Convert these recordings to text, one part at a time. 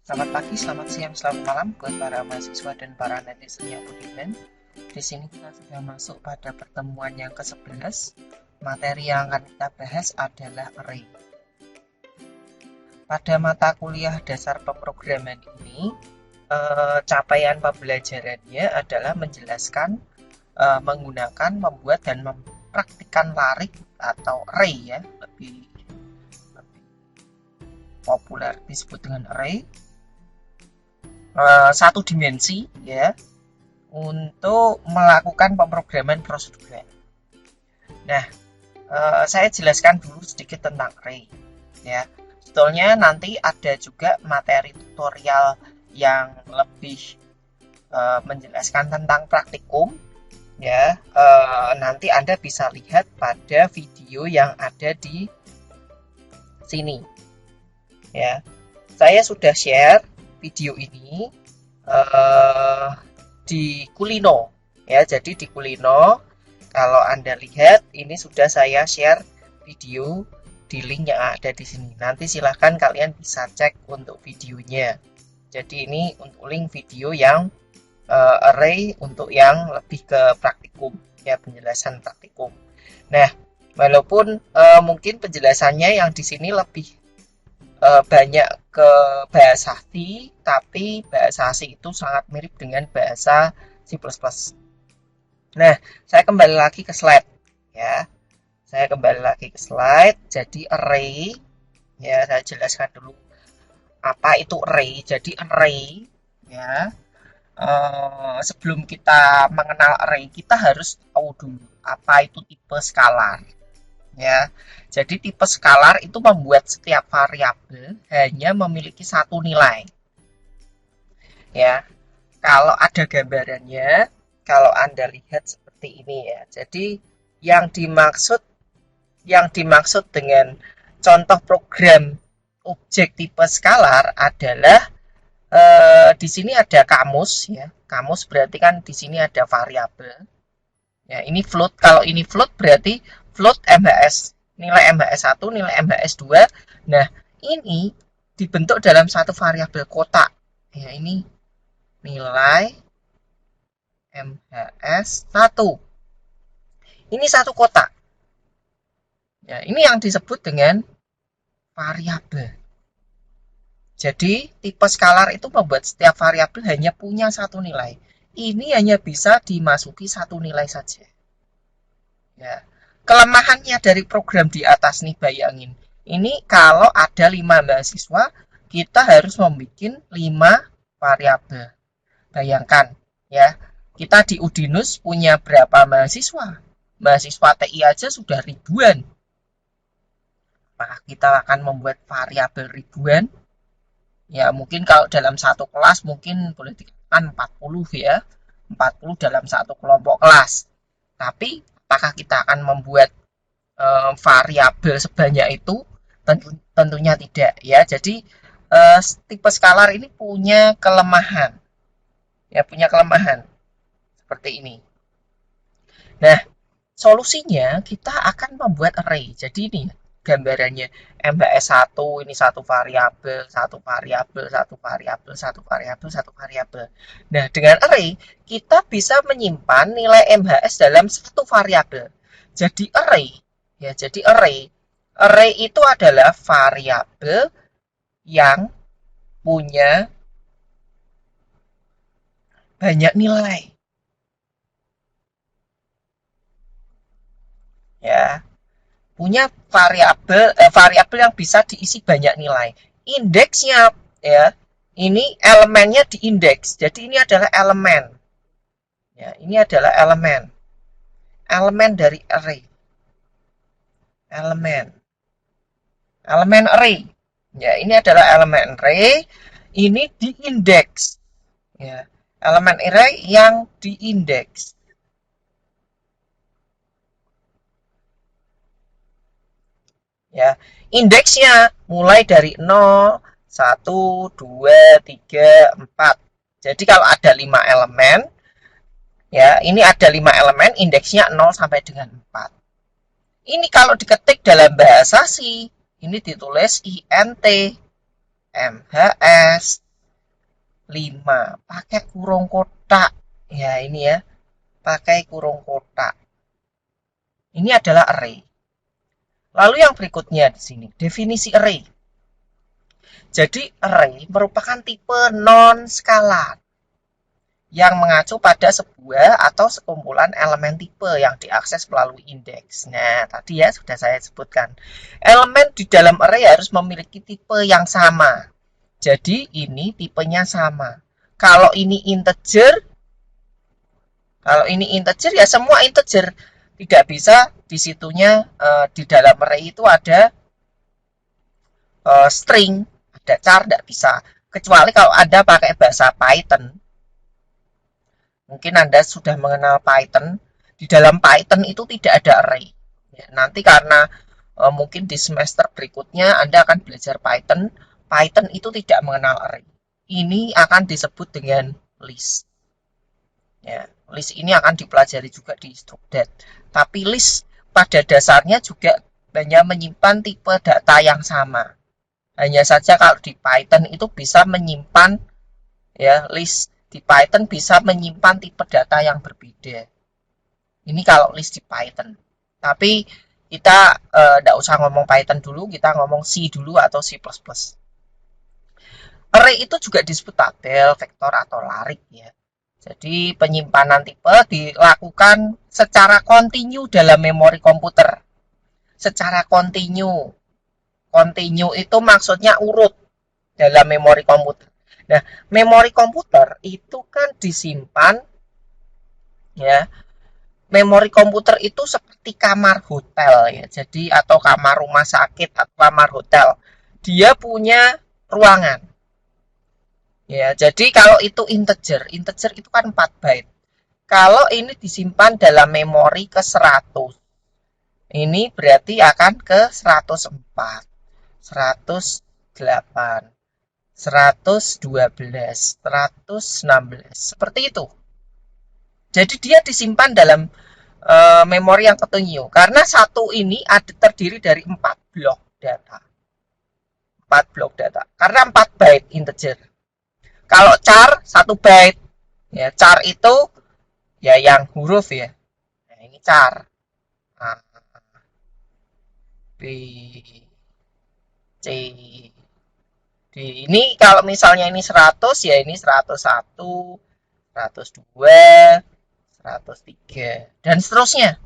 Selamat pagi, selamat siang, selamat malam buat para mahasiswa dan para netizen yang budiman. Di sini kita sudah masuk pada pertemuan yang ke-11. Materi yang akan kita bahas adalah array. Pada mata kuliah dasar pemrograman ini, capaian pembelajarannya adalah menjelaskan, menggunakan, membuat, dan mempraktikkan larik atau array ya, lebih populer disebut dengan array. Satu dimensi ya untuk melakukan pemrograman prosedural. Nah, saya jelaskan dulu sedikit tentang array ya. Sebetulnya nanti ada juga materi tutorial yang lebih menjelaskan tentang praktikum ya. Nanti Anda bisa lihat pada video yang ada di sini ya. Saya sudah share video ini di Kulino ya. Jadi di Kulino kalau Anda lihat ini sudah saya share video di link yang ada di sini. Nanti silahkan kalian bisa cek untuk videonya. Jadi ini untuk link video yang array untuk yang lebih ke praktikum ya, penjelasan praktikum. Nah, walaupun mungkin penjelasannya yang di sini lebih banyak ke bahasa C, tapi bahasa C itu sangat mirip dengan bahasa C++. Nah, saya kembali lagi ke slide ya. Saya kembali lagi ke slide. Jadi array ya, saya jelaskan dulu apa itu array. Jadi array ya, sebelum kita mengenal array, kita harus tahu dulu apa itu tipe skalar. Ya, jadi tipe skalar itu membuat setiap variabel hanya memiliki satu nilai. Ya, kalau ada gambarannya, kalau Anda lihat seperti ini ya. Jadi yang dimaksud dengan contoh program objek tipe skalar adalah di sini ada kamus ya. Kamus berarti kan di sini ada variabel. Ya, ini float. Kalau ini float berarti float MHS, nilai MHS 1, nilai MHS 2. Nah, ini dibentuk dalam satu variabel kotak. Ya, ini nilai MHS 1. Ini satu kotak. Ya, ini yang disebut dengan variabel. Jadi, tipe skalar itu membuat setiap variabel hanya punya satu nilai. Ini hanya bisa dimasuki satu nilai saja. Ya. Kelemahannya dari program di atas nih, bayangin. Ini kalau ada 5 mahasiswa, kita harus membuat 5 variabel. Bayangkan ya, kita di Udinus punya berapa mahasiswa? Mahasiswa TI aja sudah ribuan. Apakah kita akan membuat variabel ribuan? Ya, mungkin kalau dalam satu kelas mungkin boleh dikatakan 40 ya. 40 dalam satu kelompok kelas. Tapi apakah kita akan membuat variabel sebanyak itu? Tentunya tidak ya. Jadi tipe skalar ini punya kelemahan. Ya, punya kelemahan seperti ini. Nah, solusinya kita akan membuat array. Jadi ini gambarannya MHS 1, ini satu variabel, satu variabel, satu variabel, satu variabel, satu variabel. Nah, dengan array kita bisa menyimpan nilai MHS dalam satu variabel. Jadi array ya, jadi array itu adalah variabel yang punya banyak nilai. Ya, punya variabel yang bisa diisi banyak nilai. Indeksnya ya, ini elemennya di indeks. Jadi ini adalah elemen. Ya, ini adalah elemen. Elemen dari array. Elemen array. Ya, ini adalah elemen array. Ini di indeks. Ya, elemen array yang di indeks. Ya, indeksnya mulai dari 0, 1, 2, 3, 4. Jadi kalau ada 5 elemen, ya, ini ada 5 elemen, indeksnya 0 sampai dengan 4. Ini kalau diketik dalam bahasa C, ini ditulis INT MHS 5. Pakai kurung kotak. Ya, ini ya. Pakai kurung kotak. Ini adalah array. Lalu yang berikutnya di sini, definisi array. Jadi array merupakan tipe non-skalar yang mengacu pada sebuah atau sekumpulan elemen tipe yang diakses melalui indeks. Nah, tadi ya sudah saya sebutkan. Elemen di dalam array harus memiliki tipe yang sama. Jadi ini tipenya sama. Kalau ini integer ya semua integer. Tidak bisa di situnya di dalam array itu ada string, ada char, tidak bisa. Kecuali kalau Anda pakai bahasa Python. Mungkin Anda sudah mengenal Python. Di dalam Python itu tidak ada array. Ya, nanti karena mungkin di semester berikutnya Anda akan belajar Python. Python itu tidak mengenal array. Ini akan disebut dengan list. Ya, list ini akan dipelajari juga di struct.dat. Tapi list pada dasarnya juga hanya menyimpan tipe data yang sama. Hanya saja kalau di Python itu bisa menyimpan ya list di Python bisa menyimpan tipe data yang berbeda. Ini kalau list di Python. Tapi kita tidak usah ngomong Python dulu, kita ngomong C dulu atau C++. Array itu juga disebut tabel, vektor, atau larik ya. Jadi penyimpanan tipe dilakukan secara kontinu dalam memori komputer. Secara kontinu. Kontinu itu maksudnya urut dalam memori komputer. Nah, memori komputer itu kan disimpan ya. Memori komputer itu seperti kamar hotel ya. Jadi atau kamar rumah sakit atau kamar hotel. Dia punya ruangan. Ya, jadi kalau itu integer itu kan 4 byte. Kalau ini disimpan dalam memori ke 100. Ini berarti akan ke 104, 108. 112, 116, seperti itu. Jadi dia disimpan dalam memori yang kontinu. Karena satu ini terdiri dari 4 blok data. 4 blok data. Karena 4 byte integer. Kalau char 1 byte. Ya, char itu ya yang huruf ya. Nah, ini char. A, B, C, ini kalau misalnya ini 100 ya ini 101, 102, 103 dan seterusnya.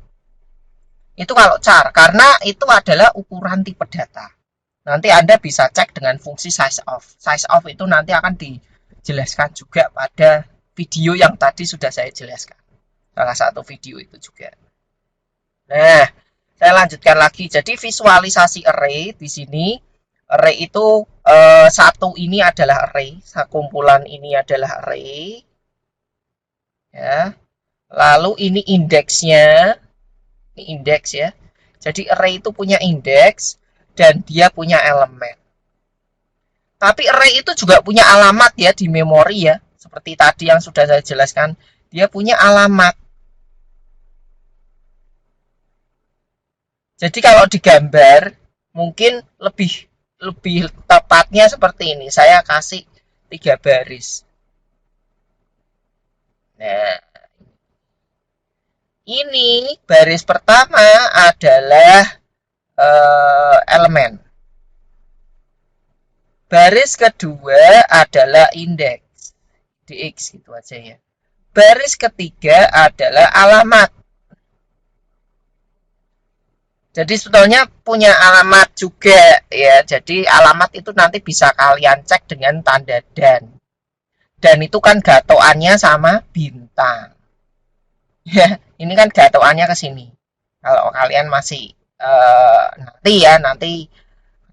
Itu kalau char karena itu adalah ukuran tipe data. Nanti Anda bisa cek dengan fungsi size of. Size of itu nanti akan dijelaskan juga pada video yang tadi sudah saya jelaskan. Salah satu video itu juga. Nah, saya lanjutkan lagi. Jadi visualisasi array di sini. Array itu satu ini adalah array, kumpulan ini adalah array. Ya. Lalu ini indeksnya, ini indeks ya. Jadi array itu punya indeks dan dia punya elemen. Tapi array itu juga punya alamat ya di memori ya. Seperti tadi yang sudah saya jelaskan, dia punya alamat. Jadi kalau digambar mungkin lebih tepatnya seperti ini. Saya kasih 3 baris. Nah, ini baris pertama adalah elemen. Baris kedua adalah indeks. Dx gitu aja ya. Baris ketiga adalah alamat. Jadi sebetulnya punya alamat juga ya. Jadi alamat itu nanti bisa kalian cek dengan tanda dan. Dan itu kan gatoannya sama bintang. Ya, ini kan gatoannya ke sini. Kalau kalian masih nanti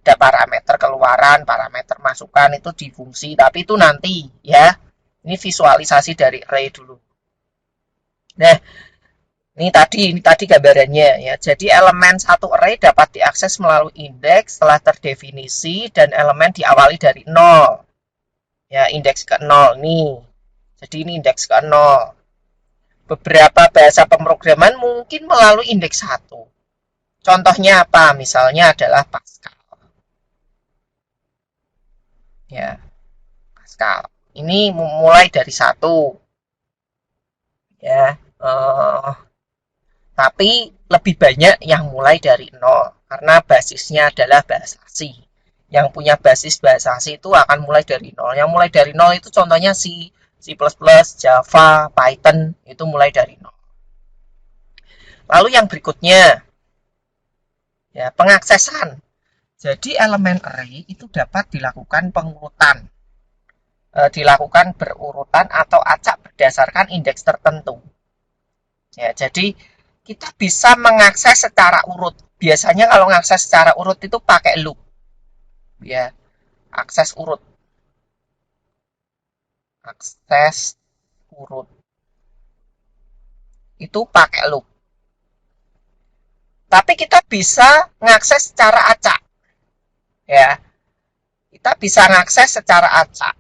ada parameter keluaran, parameter masukan itu di fungsi, tapi itu nanti ya. Ini visualisasi dari array dulu. Nah, ini tadi gambarannya ya. Jadi elemen satu array dapat diakses melalui indeks setelah terdefinisi dan elemen diawali dari 0. Ya, indeks ke 0 nih. Jadi ini indeks ke 0. Beberapa bahasa pemrograman mungkin melalui indeks 1. Contohnya apa? Misalnya adalah Pascal. Ya, Pascal. ini mulai dari 1 ya. Tapi lebih banyak yang mulai dari 0 karena basisnya adalah bahasa C. Yang punya basis bahasa C itu akan mulai dari 0. Yang mulai dari 0 itu contohnya C, C++, Java, Python itu mulai dari 0. Lalu yang berikutnya ya, pengaksesan. Jadi elemen array itu dapat dilakukan pengurutan. Dilakukan berurutan atau acak berdasarkan indeks tertentu. Ya, jadi kita bisa mengakses secara urut. Biasanya kalau mengakses secara urut itu pakai loop. Ya, akses urut. Akses urut. Itu pakai loop. Tapi kita bisa mengakses secara acak. Ya. Kita bisa mengakses secara acak.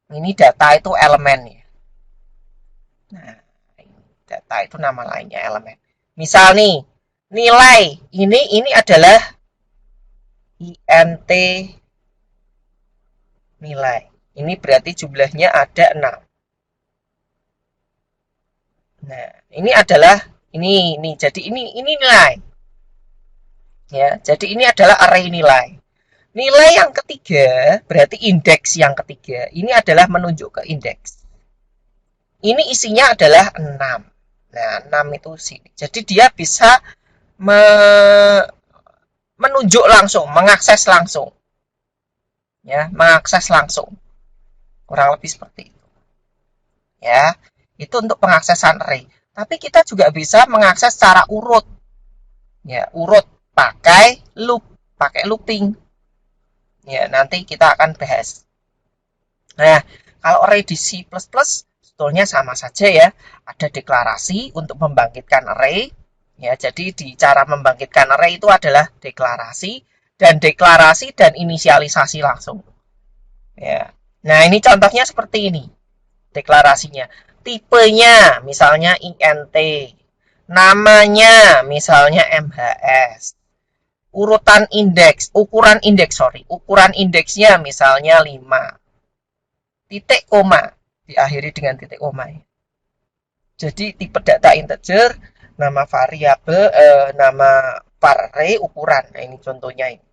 Ini data itu elemennya. Nah, data itu nama lainnya elemen. Misal nih, nilai ini adalah int nilai. Ini berarti jumlahnya ada 6. Nah, ini adalah ini. Jadi ini nilai. Ya, jadi ini adalah array nilai. Nilai yang ketiga, berarti indeks yang ketiga. Ini adalah menunjuk ke indeks. Ini isinya adalah 6. Nah, 6 itu sini. Jadi dia bisa menunjuk langsung, mengakses langsung. Ya, mengakses langsung. Kurang lebih seperti itu. Ya, itu untuk pengaksesan array. Tapi kita juga bisa mengakses secara urut. Ya, urut pakai loop, pakai looping. Ya, nanti kita akan bahas. Nah, kalau array di C++ sebetulnya sama saja ya. Ada deklarasi untuk membangkitkan array. Ya, jadi di cara membangkitkan array itu adalah deklarasi dan inisialisasi langsung. Ya. Nah, ini contohnya seperti ini. Deklarasinya. Tipenya misalnya int. Namanya misalnya MHS. Ukuran indeksnya misalnya 5. Titik koma, diakhiri dengan titik koma. Jadi tipe data integer, nama variabel, nama array, ukuran. Nah, ini contohnya ini.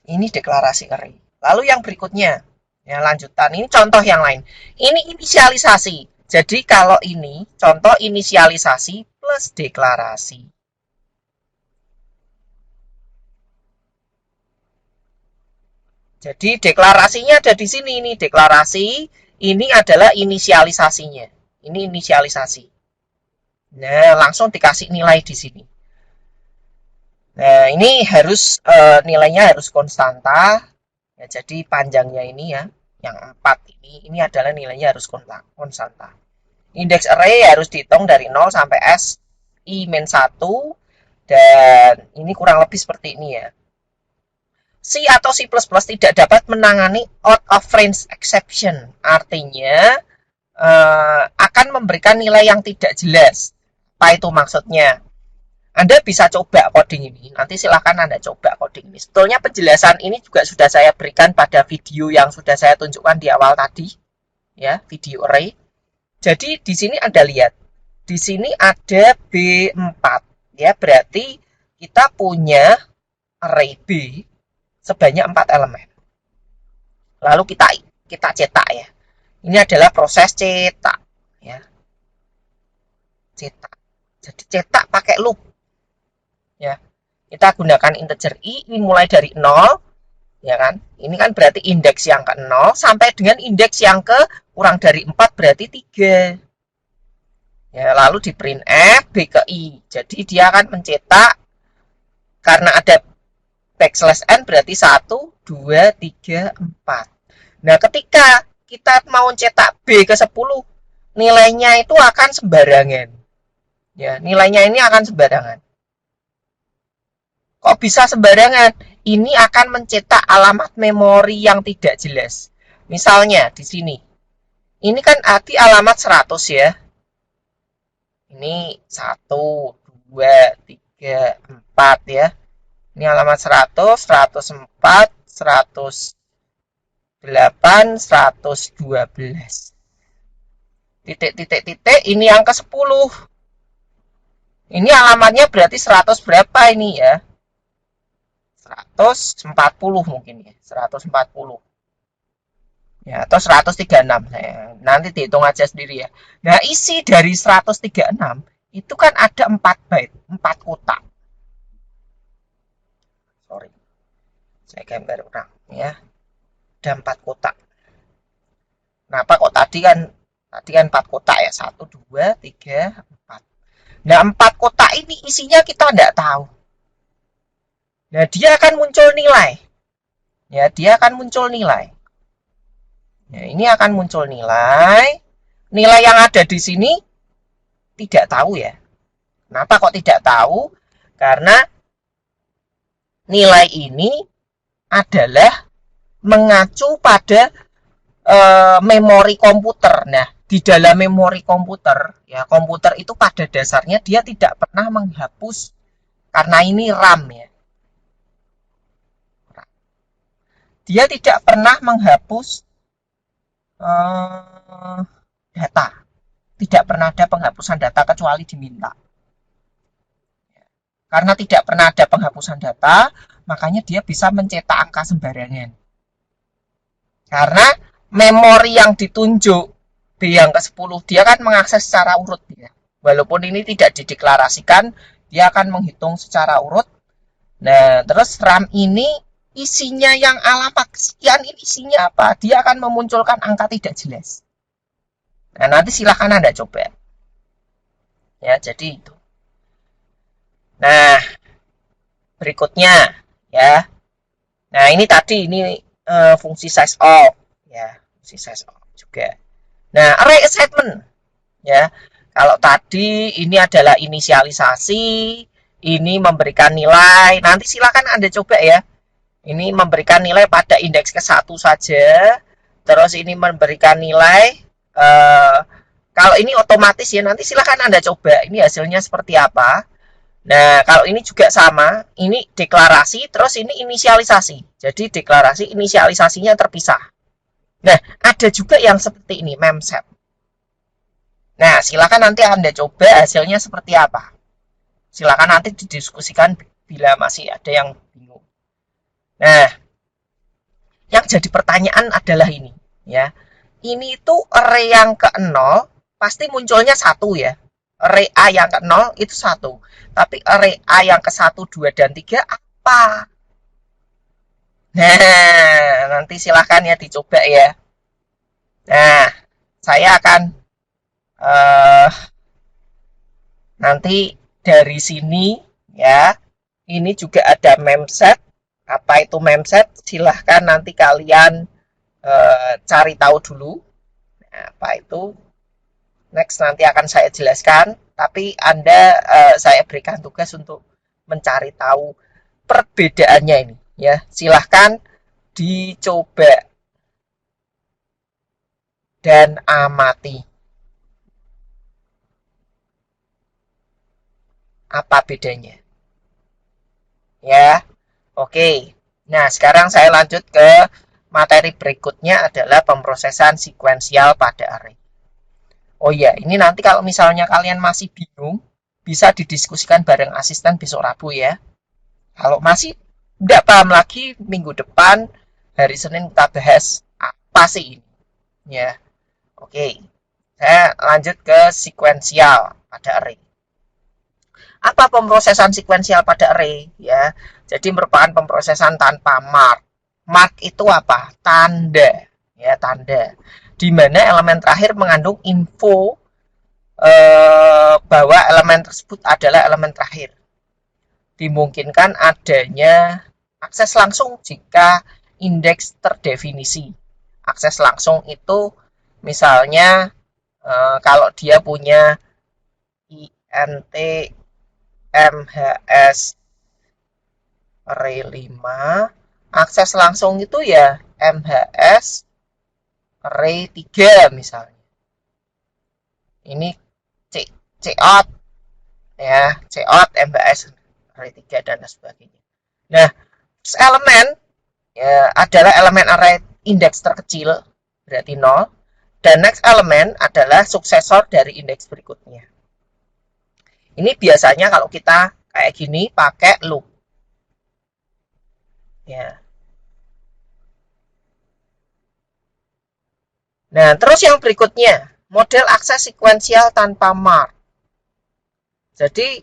Ini deklarasi array. Lalu yang berikutnya, ya lanjutan, ini contoh yang lain. Ini inisialisasi. Jadi kalau ini contoh inisialisasi plus deklarasi. Jadi deklarasinya ada di sini, ini deklarasi, ini adalah inisialisasinya. Ini inisialisasi. Nah, langsung dikasih nilai di sini. Nah, ini harus nilainya harus konstanta. Ya, jadi panjangnya ini ya, yang 4 ini adalah nilainya harus konstanta. Indeks array harus dihitung dari 0 sampai S I-1 dan ini kurang lebih seperti ini ya. C atau C++ tidak dapat menangani out of range exception. Artinya akan memberikan nilai yang tidak jelas. Apa itu maksudnya? Anda bisa coba coding ini. Nanti silahkan Anda coba coding ini. Sebetulnya penjelasan ini juga sudah saya berikan pada video yang sudah saya tunjukkan di awal tadi. Ya, video array. Jadi di sini Anda lihat. Di sini ada B4. Ya, berarti kita punya array B sebanyak 4 elemen. Lalu kita cetak ya. Ini adalah proses cetak ya. Cetak. Jadi cetak pakai loop. Ya. Kita gunakan integer i, ini mulai dari 0 ya kan. Ini kan berarti indeks yang ke 0 sampai dengan indeks yang ke kurang dari 4 berarti 3. Ya, lalu di printf b ke i. Jadi dia akan mencetak karena ada backslash n berarti 1, 2, 3, 4. Nah, ketika kita mau cetak B ke 10, nilainya itu akan sembarangan. Ya, nilainya ini akan sembarangan. Kok bisa sembarangan? Ini akan mencetak alamat memori yang tidak jelas. Misalnya di sini. Ini kan arti alamat 100 ya. Ini 1, 2, 3, 4 ya. Ini alamat 100, 104, 100 8, 112. Titik, ini yang ke 10. Ini alamatnya berarti 100 berapa ini ya? 140 mungkin ya, 140. Ya, atau 136. Nanti dihitung aja sendiri ya. Nah, isi dari 136 itu kan ada 4 byte, 4 kotak. Sorry. Saya gambar ulang ya. Ada 4 kotak. Kenapa kok tadi kan 4 kotak ya? 1 2 3 4. Nah, 4 kotak ini isinya kita tidak tahu. Nah, dia akan muncul nilai. Ya, dia akan muncul nilai. Nah, ini akan muncul nilai. Nilai yang ada di sini tidak tahu ya. Kenapa kok tidak tahu? Karena nilai ini adalah mengacu pada memori komputer. Nah, di dalam memori komputer, ya komputer itu pada dasarnya dia tidak pernah menghapus karena ini RAM ya. Dia tidak pernah menghapus data. Tidak pernah ada penghapusan data kecuali diminta. Karena tidak pernah ada penghapusan data, makanya dia bisa mencetak angka sembarangan. Karena memori yang ditunjuk B yang ke-10, dia kan mengakses secara urut ya. Walaupun ini tidak dideklarasikan, dia akan menghitung secara urut. Nah, terus RAM ini isinya yang alamat sekian ini isinya apa? Dia akan memunculkan angka tidak jelas. Nah, nanti silahkan Anda coba. Ya, jadi itu. Nah, berikutnya ya. Nah, ini tadi ini fungsi size of ya, fungsi size of juga. Nah, array assignment ya. Kalau tadi ini adalah inisialisasi, ini memberikan nilai. Nanti silakan Anda coba ya. Ini memberikan nilai pada indeks ke-1 saja. Terus ini memberikan nilai kalau ini otomatis ya, nanti silakan Anda coba. Ini hasilnya seperti apa. Nah, kalau ini juga sama, ini deklarasi, terus ini inisialisasi. Jadi deklarasi, inisialisasinya terpisah. Nah, ada juga yang seperti ini, memset. Nah, silakan nanti Anda coba hasilnya seperti apa. Silakan nanti didiskusikan bila masih ada yang bingung. Nah, yang jadi pertanyaan adalah ini, ya. Ini tuh array yang ke-0 pasti munculnya 1 ya. Array A yang ke-0 itu 1. Tapi array A yang ke-1, 2, dan 3 apa? Nah, nanti silahkan ya dicoba ya. Nah, saya akan nanti dari sini ya. Ini juga ada memset. Apa itu memset? Silahkan nanti kalian cari tahu dulu. Nah, apa itu? Next nanti akan saya jelaskan, tapi Anda saya berikan tugas untuk mencari tahu perbedaannya ini ya. Silahkan dicoba dan amati. Apa bedanya? Ya. Oke. Nah, sekarang saya lanjut ke materi berikutnya adalah pemrosesan sekuensial pada array. Oh iya, ini nanti kalau misalnya kalian masih bingung, bisa didiskusikan bareng asisten besok Rabu ya. Kalau masih tidak paham lagi, minggu depan, hari Senin kita bahas apa sih ini. Ya, oke. Saya lanjut ke sekuensial pada array. Apa pemrosesan sekuensial pada array? Ya, jadi merupakan pemrosesan tanpa mark. Mark itu apa? Tanda. Ya, tanda. Di mana elemen terakhir mengandung info bahwa elemen tersebut adalah elemen terakhir. Dimungkinkan adanya akses langsung jika indeks terdefinisi. Akses langsung itu misalnya kalau dia punya int mhs array 5, akses langsung itu ya mhs array 3 misalnya. Ini cout ya, cout MBS array 3 dan sebagainya. Nah, elemen ya adalah elemen array indeks terkecil, berarti 0, dan next element adalah suksesor dari indeks berikutnya. Ini biasanya kalau kita kayak gini pakai loop. Ya. Nah, terus yang berikutnya, model akses sekuensial tanpa mark. Jadi,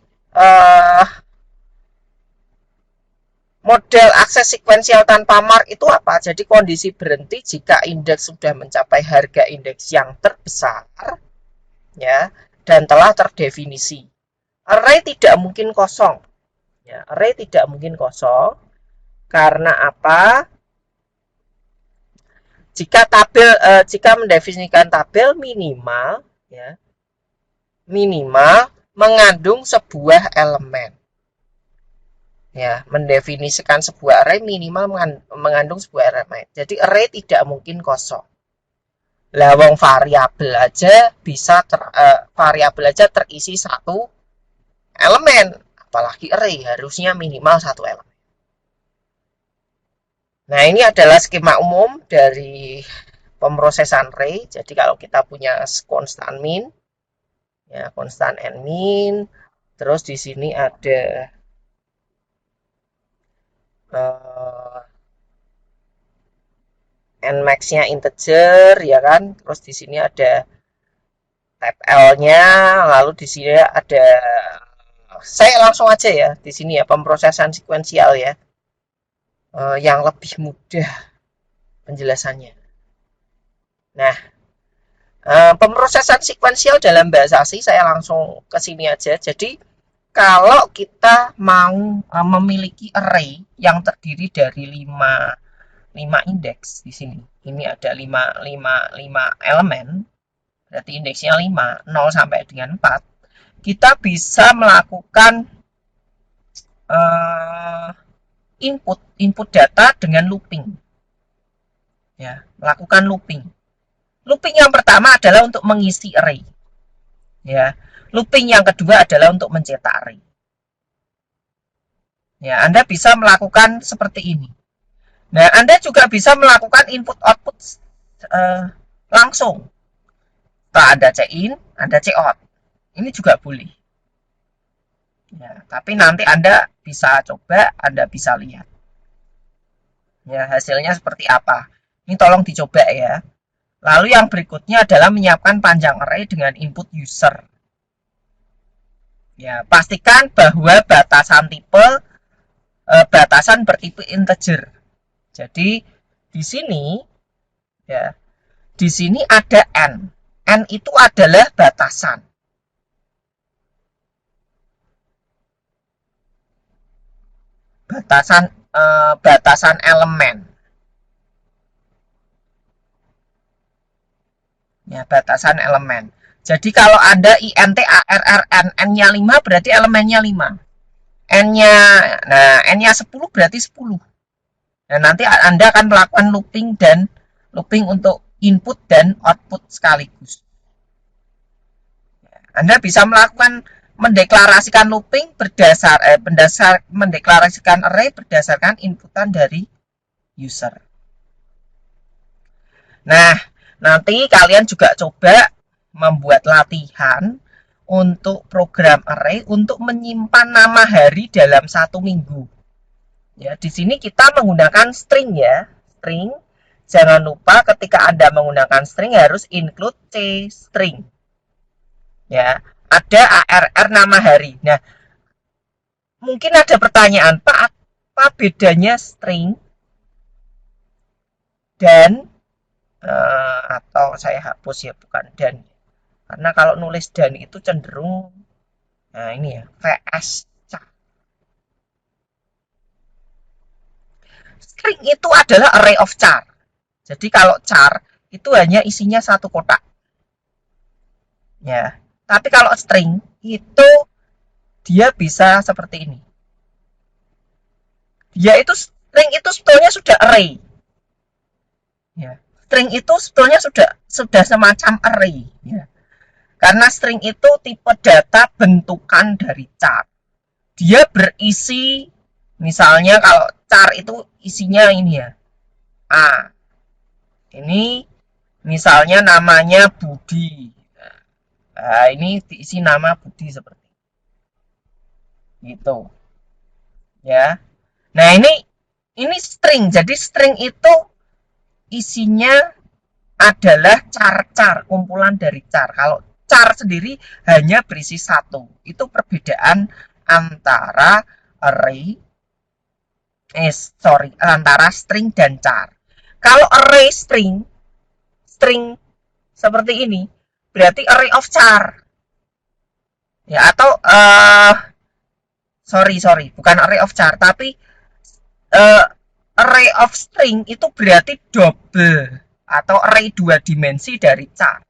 model akses sekuensial tanpa mark itu apa? Jadi kondisi berhenti jika indeks sudah mencapai harga indeks yang terbesar, ya, dan telah terdefinisi. Array tidak mungkin kosong. Ya, array tidak mungkin kosong karena apa? Jika mendefinisikan tabel minimal, ya, minimal mengandung sebuah elemen. Ya, mendefinisikan sebuah array minimal mengandung sebuah elemen. Jadi array tidak mungkin kosong. Lah wong variabel aja terisi satu elemen, apalagi array harusnya minimal satu elemen. Nah, ini adalah skema umum dari pemrosesan array. Jadi kalau kita punya konstan min, ya konstan n min, terus di sini ada nmax-nya integer, ya kan? Terus di sini ada type L-nya, lalu di sini ada, saya langsung aja ya di sini ya pemrosesan sekuensial ya, yang lebih mudah penjelasannya. Nah, pemrosesan sekuensial dalam bahasa C saya langsung ke sini aja. Jadi kalau kita mau memiliki array yang terdiri dari 5 indeks di sini. Ini ada 5 elemen. Berarti indeksnya 5, 0 sampai dengan 4. Kita bisa melakukan input data dengan looping. Ya, melakukan looping. Looping yang pertama adalah untuk mengisi array. Ya, looping yang kedua adalah untuk mencetak array. Ya, Anda bisa melakukan seperti ini. Nah, Anda juga bisa melakukan input-output langsung. Setelah Anda check-in, Anda check-out. Ini juga boleh. Ya, tapi nanti Anda bisa coba, Anda bisa lihat. Ya, hasilnya seperti apa. Ini tolong dicoba ya. Lalu yang berikutnya adalah menyiapkan panjang array dengan input user. Ya, pastikan bahwa batasan bertipe integer. Jadi di sini ya, di sini ada n. N itu adalah batasan. Batasan elemen. Ya, batasan elemen. Jadi kalau ada int arr n, n-nya 5 berarti elemennya 5. N-nya 10 berarti 10. Nah, nanti Anda akan melakukan looping untuk input dan output sekaligus. Anda bisa melakukan mendeklarasikan looping mendeklarasikan array berdasarkan inputan dari user. Nah, nanti kalian juga coba membuat latihan untuk program array untuk menyimpan nama hari dalam 1 minggu. Ya, di sini kita menggunakan string ya, string. Jangan lupa ketika Anda menggunakan string harus include c string. Ya, ada arr nama hari. Nah, mungkin ada pertanyaan, Pak, apa bedanya string dan atau saya hapus ya, bukan dan. Karena kalau nulis dan itu cenderung, nah ini ya, vs char. String itu adalah array of char. Jadi kalau char itu hanya isinya satu kotak. Ya, tapi kalau string itu dia bisa seperti ini. String itu sebetulnya sudah array. Ya, string itu sebetulnya sudah semacam array. Ya. Karena string itu tipe data bentukan dari char. Dia berisi, misalnya kalau char itu isinya ini ya, A. Ini misalnya namanya Budi. Nah, ini diisi nama Budi seperti itu. Ya. Nah, ini string. Jadi string itu isinya adalah char-char, kumpulan dari char. Kalau char sendiri hanya berisi satu. Itu perbedaan antara array, antara string dan char. Kalau array string seperti ini, berarti array of char. Ya, atau sorry, bukan array of char, tapi array of string itu berarti double atau array 2 dimensi dari char.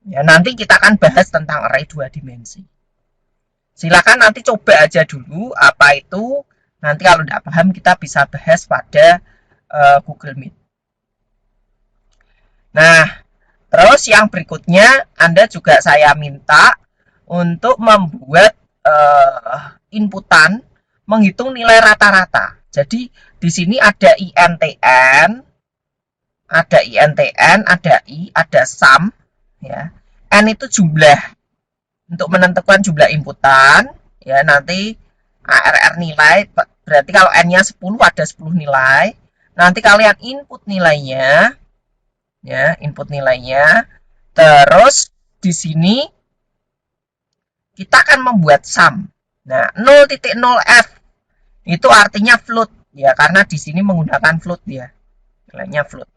Ya, nanti kita akan bahas tentang array 2 dimensi. Silakan nanti coba aja dulu apa itu. Nanti kalau tidak paham kita bisa bahas pada Google Meet. Nah, terus yang berikutnya Anda juga saya minta untuk membuat inputan menghitung nilai rata-rata. Jadi di sini ada INTN, ada I, ada sum, ya. N itu jumlah untuk menentukan jumlah inputan, ya. Nanti ARR nilai, berarti kalau N-nya 10 ada 10 nilai. Nanti kalian input nilainya, ya, input nilainya. Terus di sini kita akan membuat sum. Nah, 0.0f itu artinya float, ya, karena di sini menggunakan float, ya, nilainya float.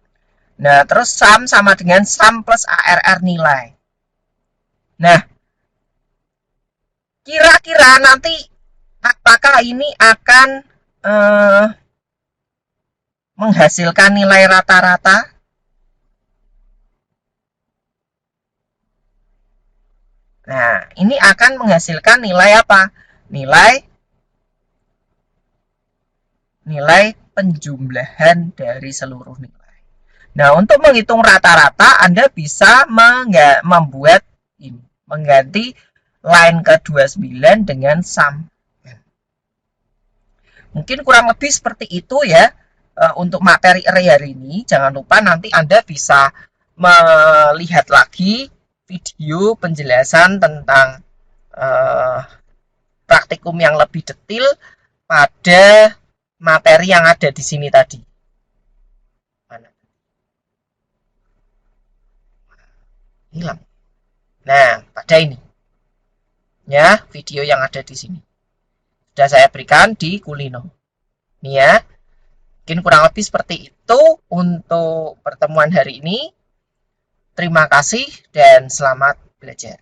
Nah, terus sum sama dengan sum plus ARR nilai. Nah, kira-kira nanti apakah ini akan menghasilkan nilai rata-rata? Nah, ini akan menghasilkan nilai apa? Nilai penjumlahan dari seluruh nilai. Nah, untuk menghitung rata-rata, Anda bisa membuat ini, mengganti line ke-29 dengan sum. Mungkin kurang lebih seperti itu ya untuk materi array hari ini. Jangan lupa nanti Anda bisa melihat lagi video penjelasan tentang praktikum yang lebih detail pada materi yang ada di sini tadi. Hilang. Nah, pada ini. Ya, video yang ada di sini. Sudah saya berikan di Kulino. Nih ya. Mungkin kurang lebih seperti itu untuk pertemuan hari ini. Terima kasih dan selamat belajar.